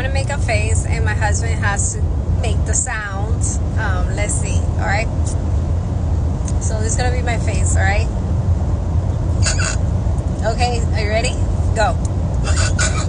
going to make a face, and my husband has to make the sounds. Let's see. All right. So this is going to be my face. All right. Okay. Are you ready? Go.